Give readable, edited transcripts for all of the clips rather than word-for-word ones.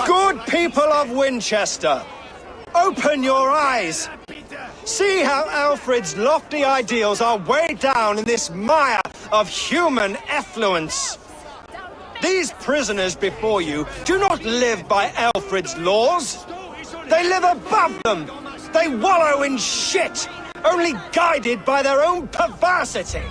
Good people of Winchester, open your eyes. See how Alfred's lofty ideals are weighed down in this mire of human effluence. These prisoners before you do not live by Alfred's laws. They live above them. They wallow in shit, only guided by their own perversity.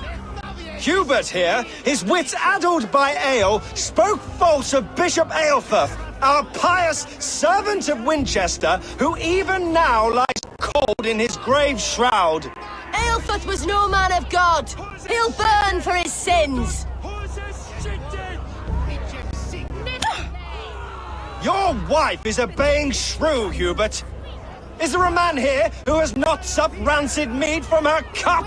Hubert here, his wits addled by ale, spoke false of Bishop Aelfirth, our pious servant of Winchester, who even now lies cold in his grave shroud. Aelfirth was no man of God. He'll burn for his sins. Your wife is obeying shrew, Hubert. Is there a man here who has not supped rancid mead from her cup?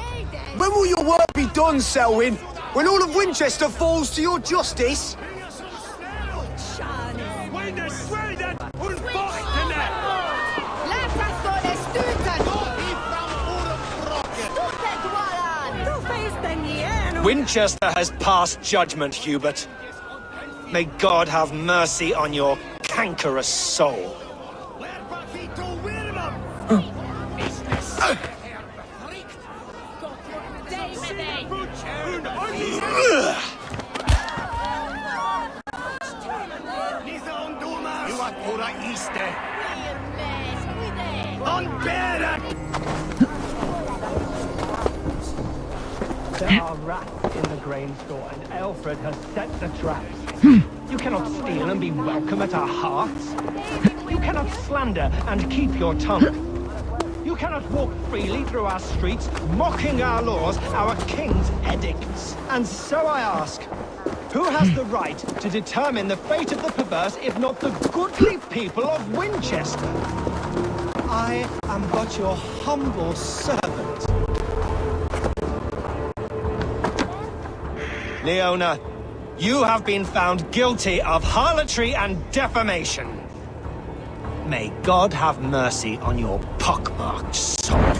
When will your work be done, Selwyn? When all of Winchester falls to your justice? Winchester has passed judgment, Hubert. May God have mercy on your cankerous soul. There are rats in the grain store, and Alfred has set the traps. You cannot steal and be welcome at our hearths. You cannot slander and keep your tongue. You cannot walk freely through our streets, mocking our laws, our king's edicts. And so I ask, who has the right to determine the fate of the perverse, if not the goodly people of Winchester? I am but your humble servant. Leona, you have been found guilty of harlotry and defamation. May God have mercy on your pockmarked soul.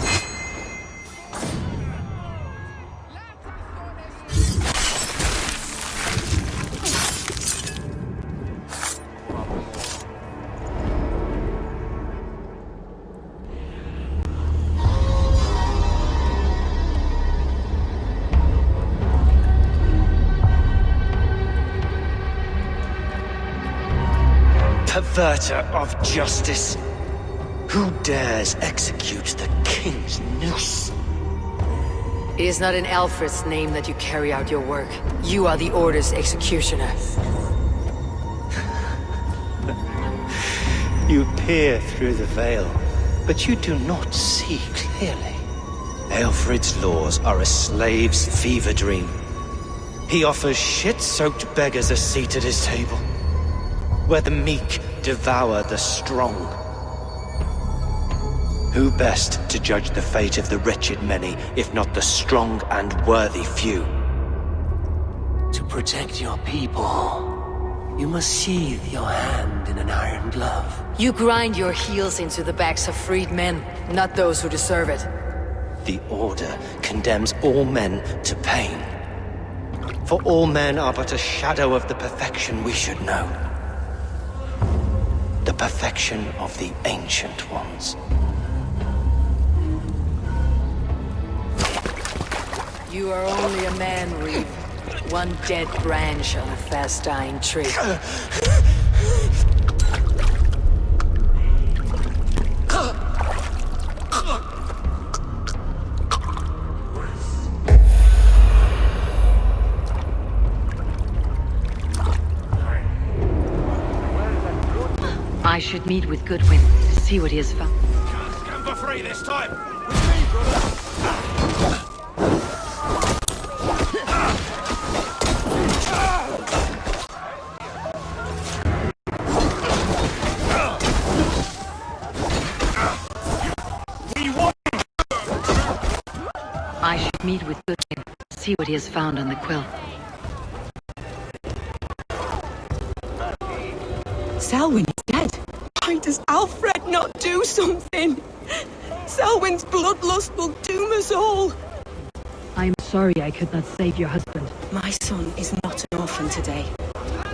Perverter of justice. Who dares execute the king's noose? It is not in Alfred's name that you carry out your work. You are the Order's executioner. You peer through the veil, but you do not see clearly. Alfred's laws are a slave's fever dream. He offers shit-soaked beggars a seat at his table, where the meek devour the strong. Who best to judge the fate of the wretched many, if not the strong and worthy few? To protect your people, you must sheathe your hand in an iron glove. You grind your heels into the backs of freed men, not those who deserve it. The Order condemns all men to pain. For all men are but a shadow of the perfection we should know. The perfection of the Ancient Ones. You are only a man, Reeve. One dead branch on a fast-dying tree. I should meet with Goodwin to see what he has found. Stand for free this time! With me, brother! I should meet with Goodwin to see what he has found on the quill. Selwyn is dead. Why does Alfred not do something? Selwyn's bloodlust will doom us all. I'm sorry I could not save your husband. My son is not an orphan today.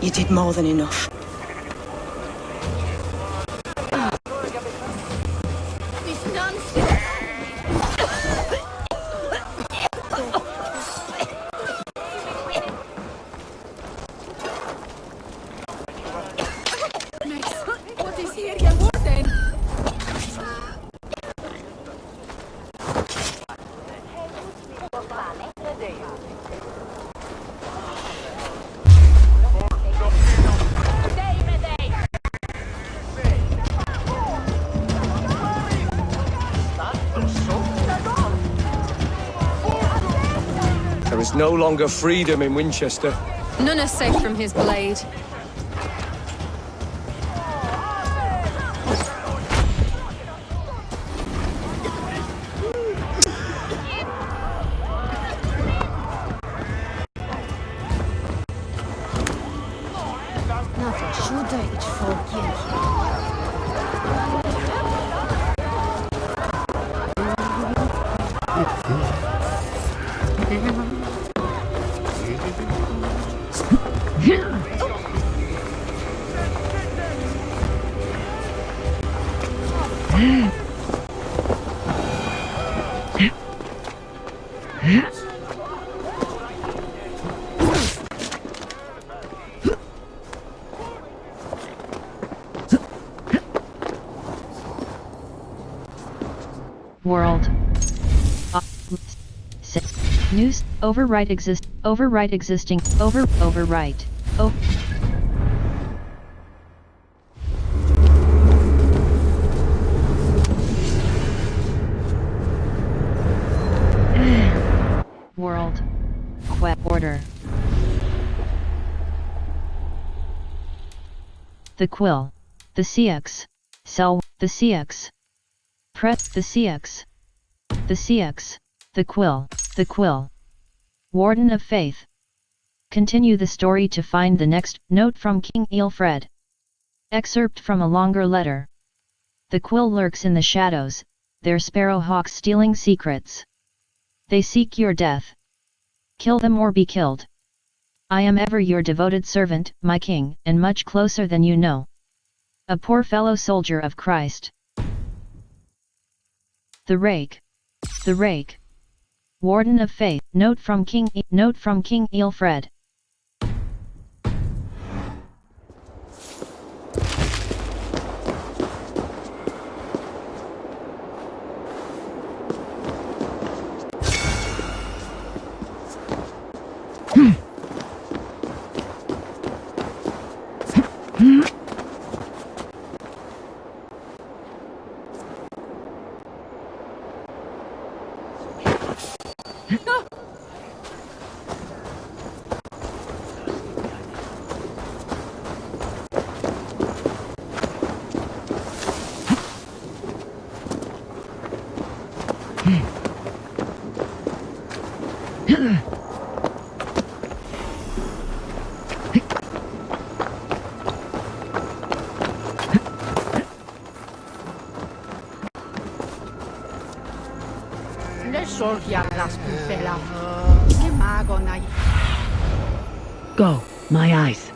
You did more than enough. This nonsense! What is here, your warden? There is no longer freedom in Winchester. None is safe from his blade. Nothing should I forgive. World. News. Overwrite exist. Overwrite existing. Overwrite. Oh. World. Order. The quill. The CX. Sell. The CX. Press the CX. The CX. The quill. The quill. Warden of Faith. Continue the story to find the next note from King Ealfred. Excerpt from a longer letter. The quill lurks in the shadows, their sparrowhawks stealing secrets. They seek your death. Kill them or be killed. I am ever your devoted servant, my king, and much closer than you know. A poor fellow soldier of Christ. The Rake. The Rake. Warden of Faith. Note from King Ealfred. Go, my eyes.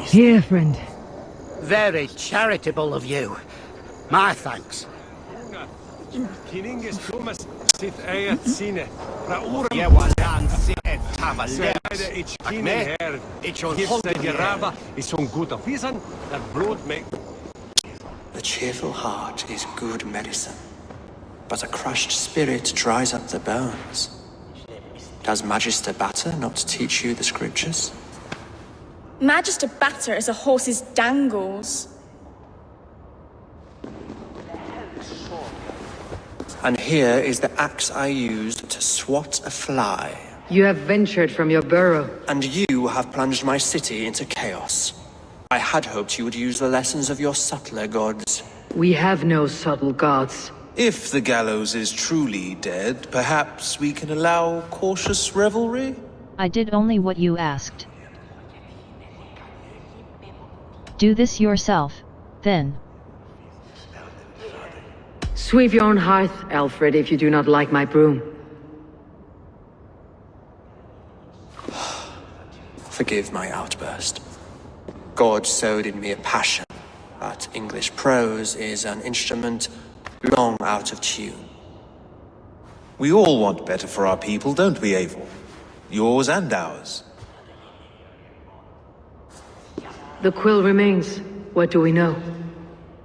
Here, friend. Very charitable of you. My thanks. A cheerful heart is good medicine, but a crushed spirit dries up the bones. Does Magister Batter not teach you the scriptures? Magister Batter is a horse's dangles. And here is the axe I used to swat a fly. You have ventured from your burrow. And you have plunged my city into chaos. I had hoped you would use the lessons of your subtler gods. We have no subtle gods. If the gallows is truly dead, perhaps we can allow cautious revelry? I did only what you asked. Do this yourself, then. Sweep your own hearth, Alfred, if you do not like my broom. Forgive my outburst. God sowed in me a passion, but English prose is an instrument long out of tune. We all want better for our people, don't we, Eivor? Yours and ours. The quill remains. What do we know?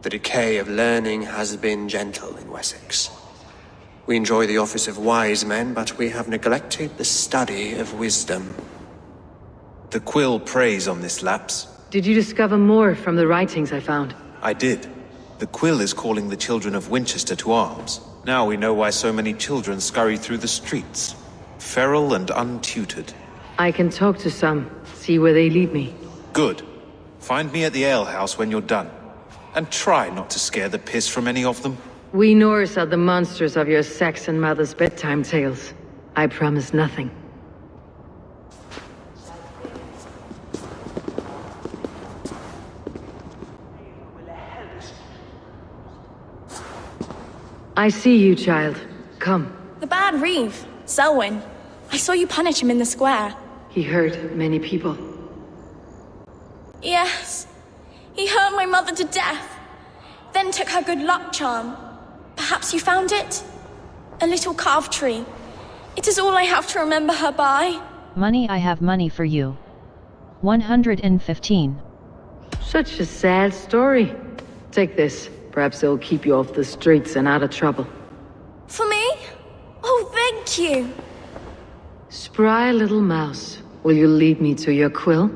The decay of learning has been gentle in Wessex. We enjoy the office of wise men, but we have neglected the study of wisdom. The quill preys on this lapse. Did you discover more from the writings I found? I did. The quill is calling the children of Wincester to arms. Now we know why so many children scurry through the streets, feral and untutored. I can talk to some, see where they lead me. Good. Find me at the alehouse when you're done. And try not to scare the piss from any of them. We Norse are the monsters of your Saxon mother's bedtime tales. I promise nothing. I see you, child. Come. The bad Reeve, Selwyn. I saw you punish him in the square. He hurt many people. Yes. He hurt my mother to death. Then took her good luck charm. Perhaps you found it? A little carved tree. It is all I have to remember her by. Money, I have money for you. 115. Such a sad story. Take this. Perhaps it'll keep you off the streets and out of trouble. For me? Oh, thank you. Spry little mouse. Will you lead me to your quill?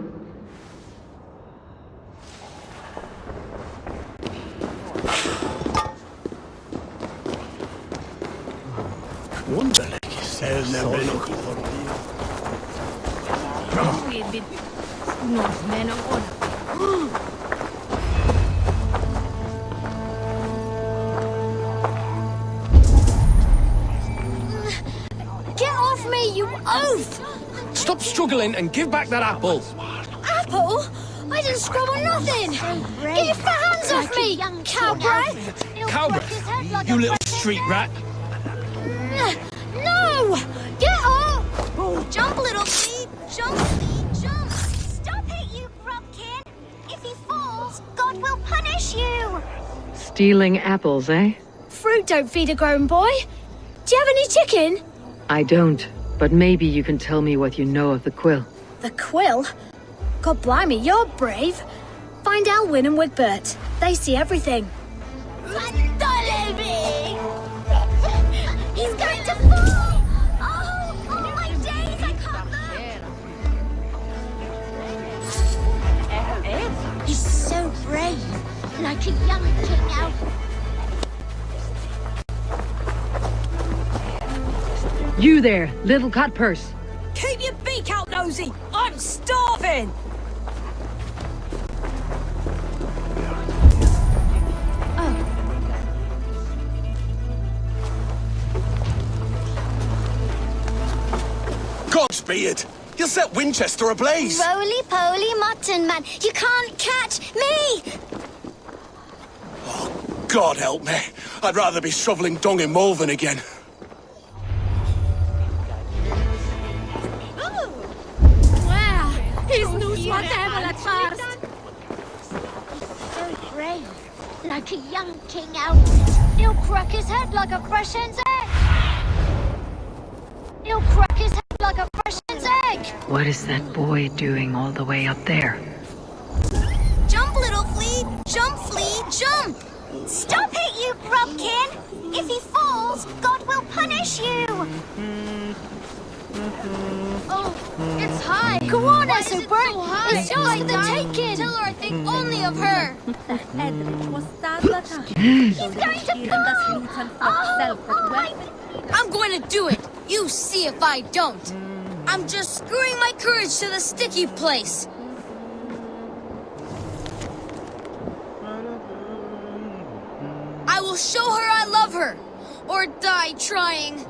Get off me, you oaf! Stop struggling and give back that apple. Apple? I didn't scrub on nothing! Get your hands off me, cowbrat! Cowbrat, you little street rat. No! Get off! Jump, little feet! Jump, feet, jump! Stop it, you grubkin! If he falls, God will punish you! Stealing apples, eh? Fruit don't feed a grown boy. Do you have any chicken? I don't, but maybe you can tell me what you know of the quill. The quill? God blimey, you're brave. Find Elwyn and Wigbert. They see everything. He's going to fall! Oh, my days, I can't look! He's so brave, like a young king elf. You there, little cut purse. Keep your beak out, Nosy! I'm starving! Godspeed! You'll set Winchester ablaze! Roly-poly mutton man, you can't catch me! Oh, God help me! I'd rather be shoveling dung in Malvern again. He's knows whatever at first. So brave, like a young king out. He'll crack his head like a fresh hen's egg. He'll crack his head like a fresh hen's egg. What is that boy doing all the way up there? Jump, little flea! Jump, flea! Jump! Stop it, you grubkin! If he falls, God will punish you! Oh, it's high! Go on, Esselbert! It's yours for the taking! Tell her I think only of her! He's going to fall! Oh, I'm going to do it! You see if I don't! I'm just screwing my courage to the sticky place! I will show her I love her, or die trying.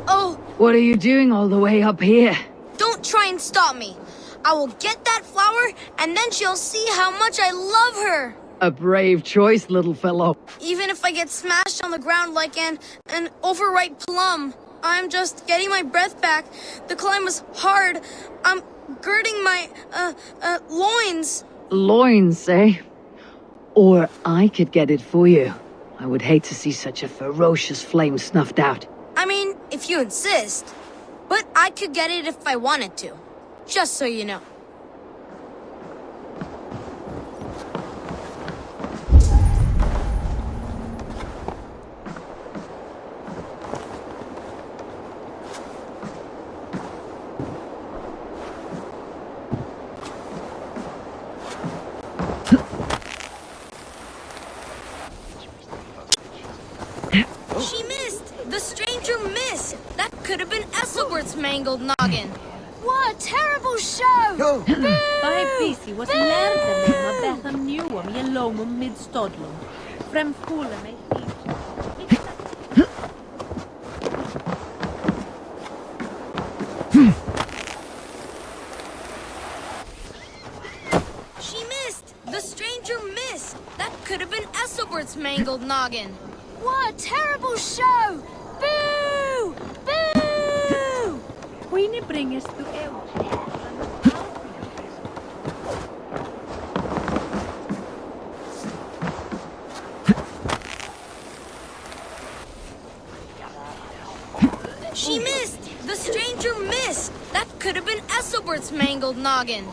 Oh! What are you doing all the way up here? Don't try and stop me. I will get that flower, and then she'll see how much I love her. A brave choice, little fellow. Even if I get smashed on the ground like an overripe plum, I'm just getting my breath back. The climb was hard. I'm girding my, loins. Loins, eh? Or I could get it for you. I would hate to see such a ferocious flame snuffed out. I mean, if you insist. But I could get it if I wanted to. Just so you know. She missed! The stranger missed! That could have been Esselbert's mangled noggin. What a terrible show! No. By busy was in lærde med Betham Newham I Lomum mid Stodlum. Frem Fulham I She missed! The stranger missed! That could have been Esselbert's mangled noggin. What a terrible show! Boo! Boo! Queenie bring us to out. She missed! The stranger missed! That could have been Esselbert's mangled noggin.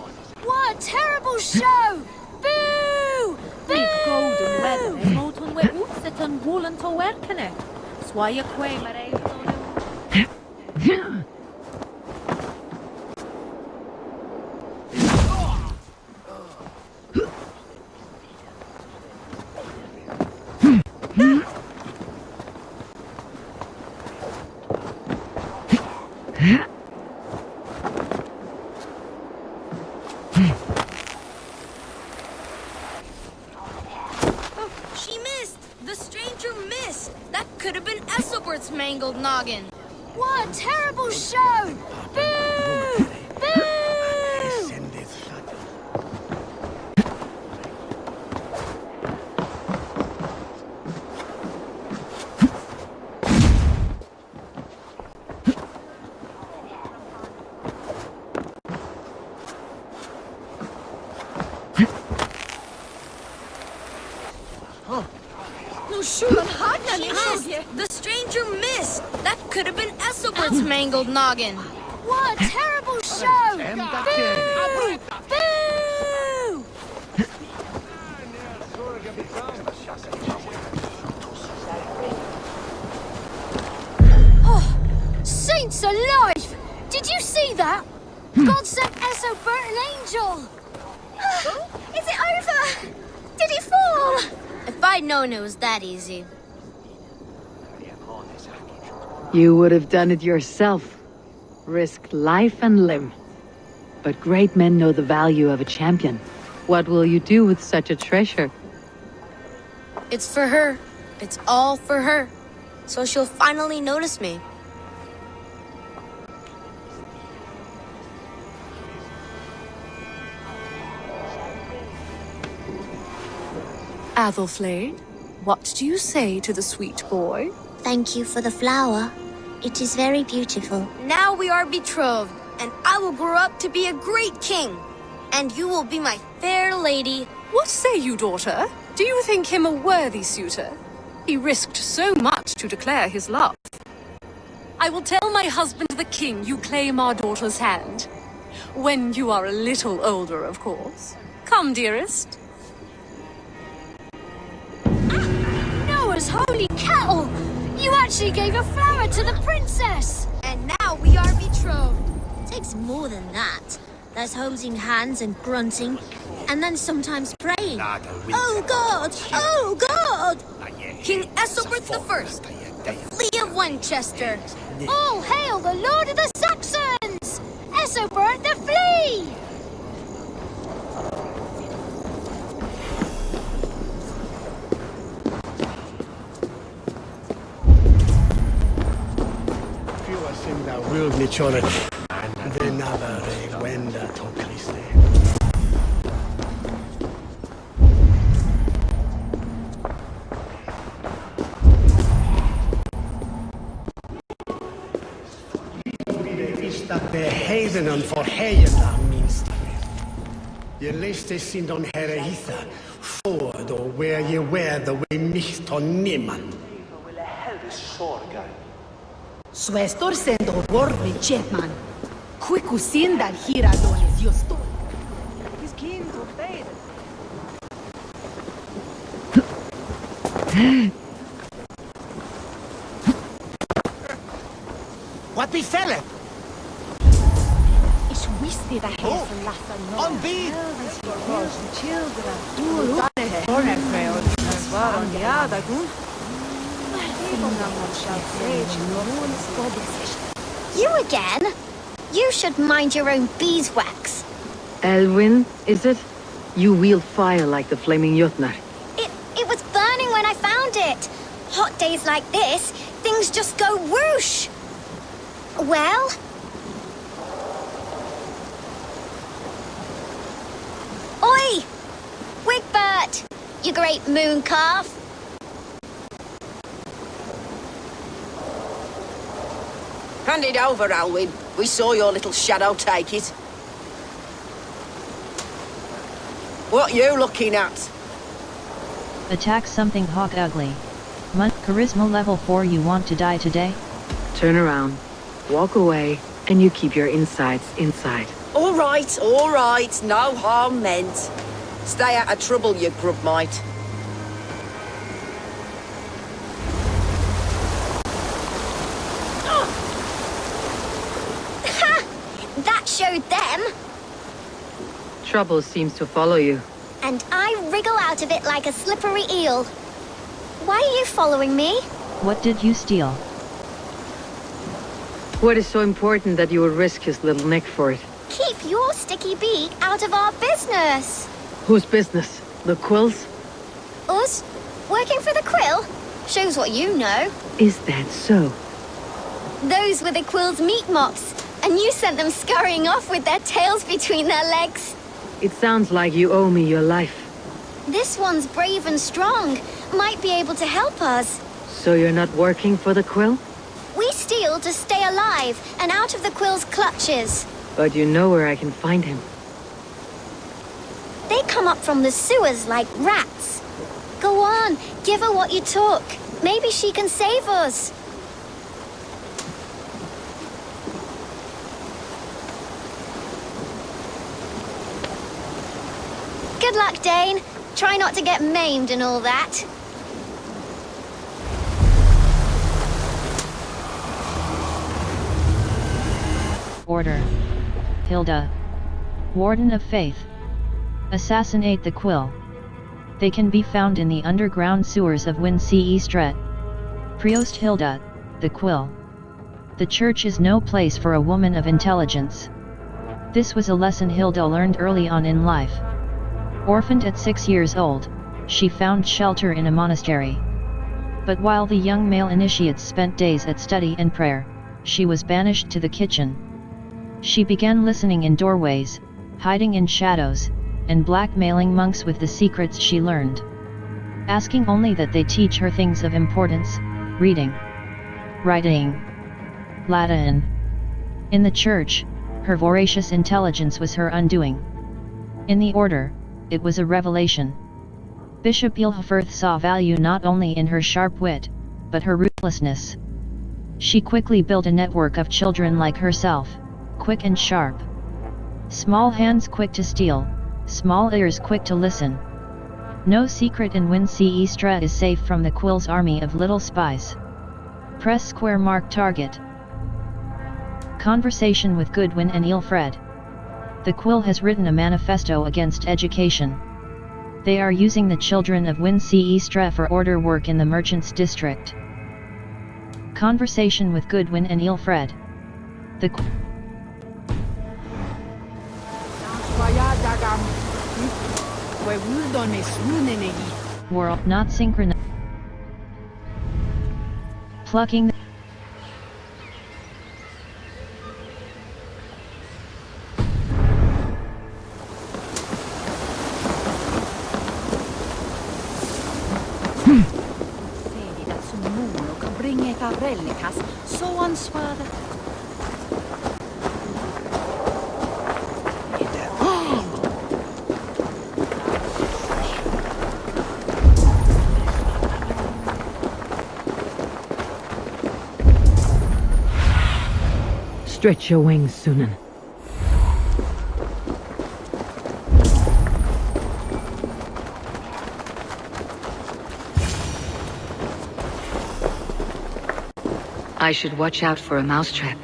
What a terrible show! Boo! Big golden weather is moton we utset on woolen to werkene. Swaya quamer She missed! The stranger missed! That could have been Esselbert's mangled noggin. What a terrible show! Boo! Boo! She missed! The stranger missed! That could have been Esselbert's mangled noggin. What a terrible show! Boo! Boo! Oh, saints alive! Did you see that? God sent Esselbert an angel! Is it over? Did he fall? If I'd known it was that easy. You would have done it yourself. Risked life and limb. But great men know the value of a champion. What will you do with such a treasure? It's for her. It's all for her. So she'll finally notice me. Athelflaed, what do you say to the sweet boy? Thank you for the flower. It is very beautiful. Now we are betrothed, and I will grow up to be a great king. And you will be my fair lady. What say you, daughter? Do you think him a worthy suitor? He risked so much to declare his love. I will tell my husband the king you claim our daughter's hand. When you are a little older, of course. Come, dearest. Noah's holy kettle! You actually gave a flower to the princess! And now we are betrothed. It takes more than that. There's holding hands and grunting, and then sometimes praying. Oh God! Oh God! King Ethelbert I, the Flea of Winchester. All hail the Lord of the Saxons! Ethelbert the Flea! Behedenen for heierna minst. Je läste sin don herre hitha, for då where ye wear the way nicht on nimman. Suestor sendo vorbe Chepman. Quick usin that hira dones justo. His keen to fade. What befell him? Ich wiste that he was a lass and no. On beat! You again? You should mind your own beeswax. Elwyn, is it? You wield fire like the flaming Jotnar. It was burning when I found it. Hot days like this, things just go whoosh. Well? Oi! Wigbert! You great moon calf! Hand it over, Alwyn. We saw your little shadow take it. What you looking at? Attack something hawk ugly. Charisma level 4. You want to die today? Turn around, walk away, and you keep your insides inside. All right, no harm meant. Stay out of trouble, you grub mite. Ha! That showed them. Trouble seems to follow you. And I wriggle out of it like a slippery eel. Why are you following me? What did you steal? What is so important that you would risk his little neck for it? Keep your sticky beak out of our business. Whose business? The Quill's? Us? Working for the Quill? Shows what you know. Is that so? Those were the Quill's meat mops, and you sent them scurrying off with their tails between their legs. It sounds like you owe me your life. This one's brave and strong. Might be able to help us. So you're not working for the Quill? We steal to stay alive and out of the Quill's clutches. But you know where I can find him. They come up from the sewers like rats. Go on, give her what you took. Maybe she can save us. Good luck, Dane. Try not to get maimed and all that. Order. Hilda. Warden of Faith. Assassinate the Quill. They can be found in the underground sewers of Wincestre. Priost Hilda, the Quill. The church is no place for a woman of intelligence. This was a lesson Hilda learned early on in life. Orphaned at 6 years old, she found shelter in a monastery. But while the young male initiates spent days at study and prayer, she was banished to the kitchen. She began listening in doorways, hiding in shadows, and blackmailing monks with the secrets she learned. asking only that they teach her things of importance: reading, writing, Latin. In the church, her voracious intelligence was her undoing. In the order, it was a revelation. Bishop Ealhferth saw value not only in her sharp wit, but her ruthlessness. She quickly built a network of children like herself, quick and sharp. Small hands quick to steal, small ears quick to listen. No secret in Wincestre is safe from the Quill's army of little spies. Press square mark target. Conversation with Goodwin and Ealfred. The Quill has written a manifesto against education. They are using the children of Wincestre for order work in the merchants' district. Conversation with Goodwin and Ealfred. The world not synchronized. Plucking the Stretch your wings, Sunan. I should watch out for a mousetrap.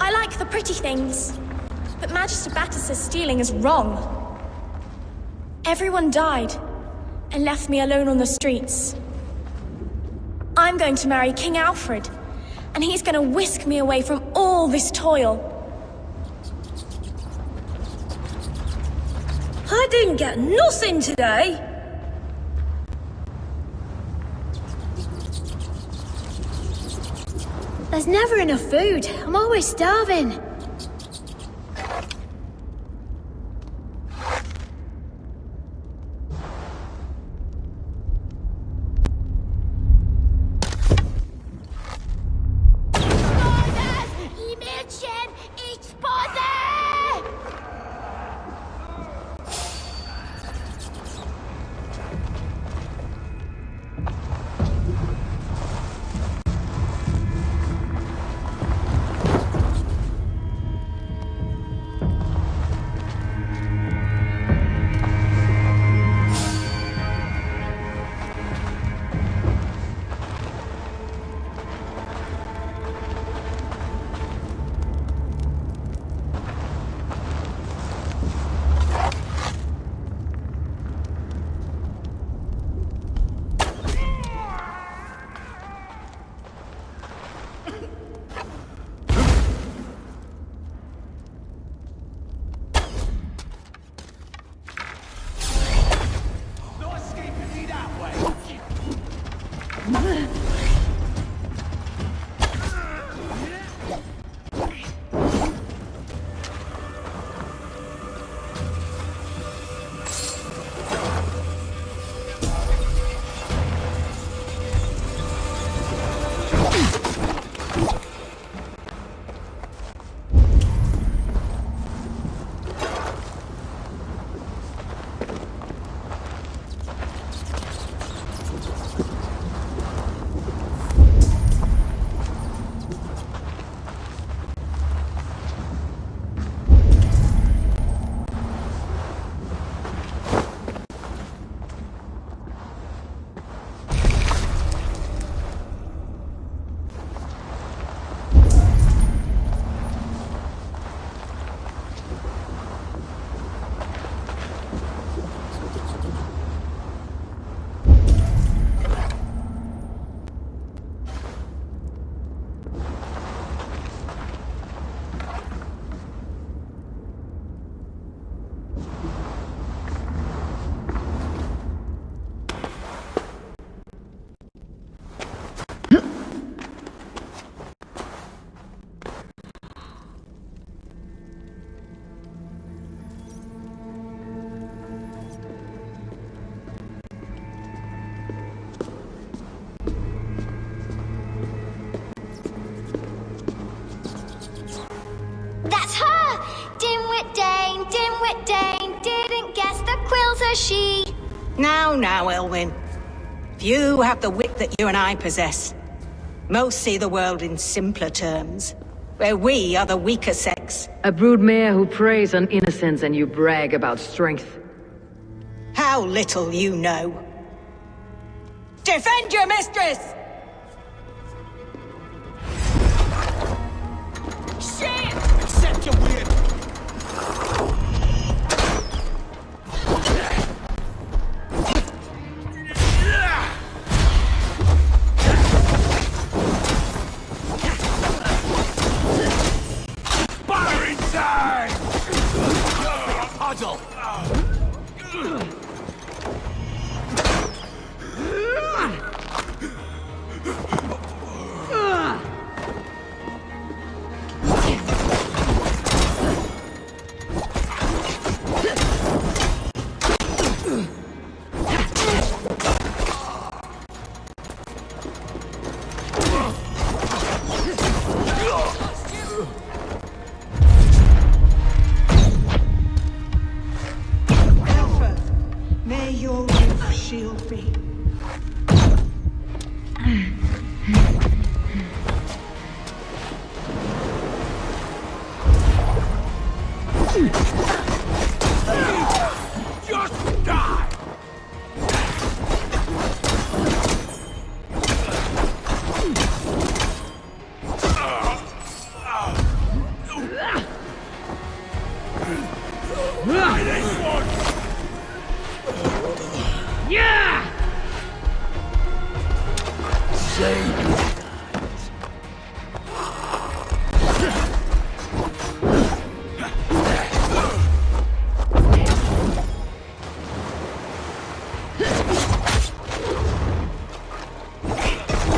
I like the pretty things, but Magister Batter says stealing is wrong. Everyone died and left me alone on the streets. I'm going to marry King Alfred, and he's going to whisk me away from all this toil. I didn't get nothing today. There's never enough food. I'm always starving. it, Dane. Didn't guess the quill's a she. Now, Elwyn. Few have the wit that you and I possess. Most see the world in simpler terms, where we are the weaker sex. A broodmare who preys on innocence and you brag about strength. How little you know. Defend your mistress! Shit! Accept your weird. Fire inside! Puzzle! May your roof shield me. Just die! Yeah!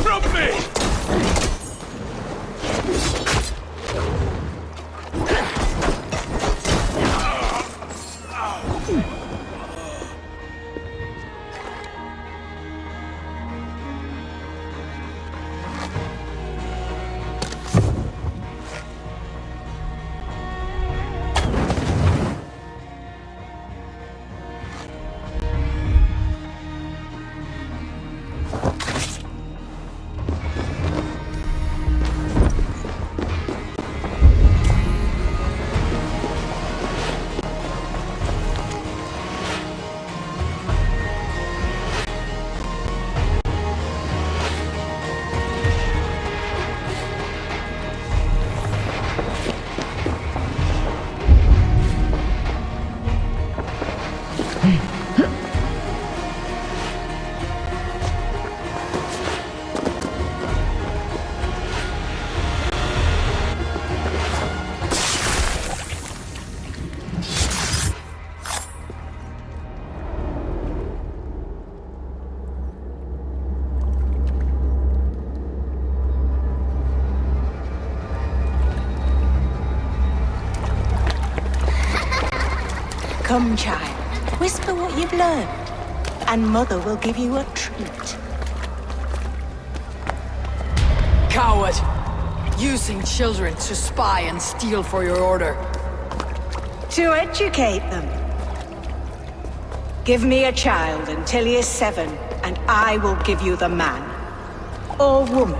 From me! Come, child, whisper what you've learned, and Mother will give you a treat. Coward! Using children to spy and steal for your order. To educate them. Give me a child until he is 7, and I will give you the man. Or woman.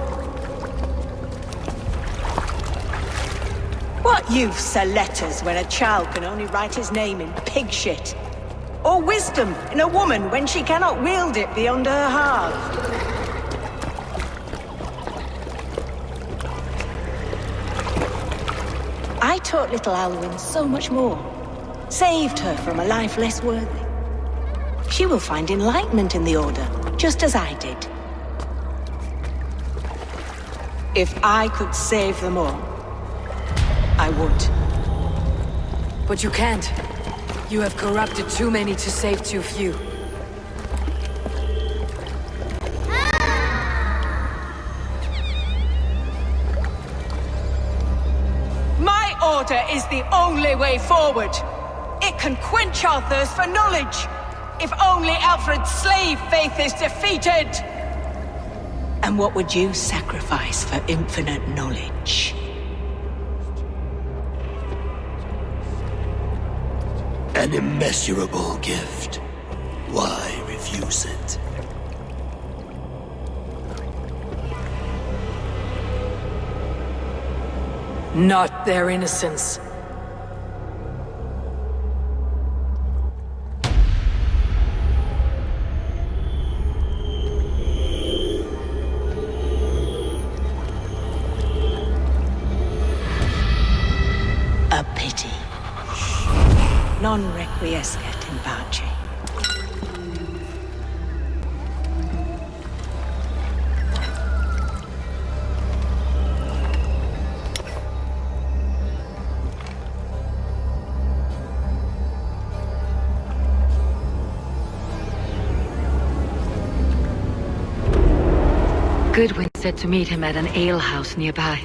What use are letters when a child can only write his name in pig shit? Or wisdom in a woman when she cannot wield it beyond her heart? I taught little Alwyn so much more. Saved her from a life less worthy. She will find enlightenment in the Order, just as I did. If I could save them all, I would. But you can't. You have corrupted too many to save too few. My order is the only way forward. It can quench our thirst for knowledge. If only Alfred's slave faith is defeated. And what would you sacrifice for infinite knowledge? An immeasurable gift. Why refuse it? Not their innocence. A pity. Non requiescat in pace. Goodwin said to meet him at an alehouse nearby.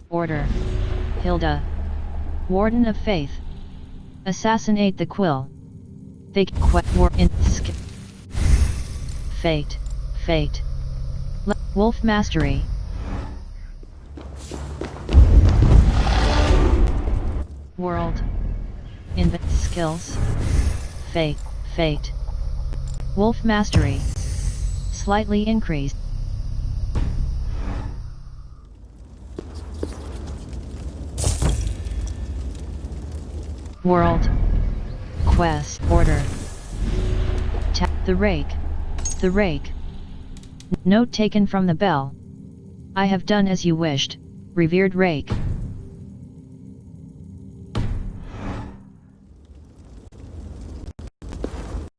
Order. Hilda. Warden of Faith. Assassinate the Quill. They war in Fate. Fate. Wolf Mastery. World. Skills. Fate. Fate. Wolf Mastery. Slightly increased. World. Quest. Order. Tap the rake. The rake. Note taken from the bell. I have done as you wished, revered rake.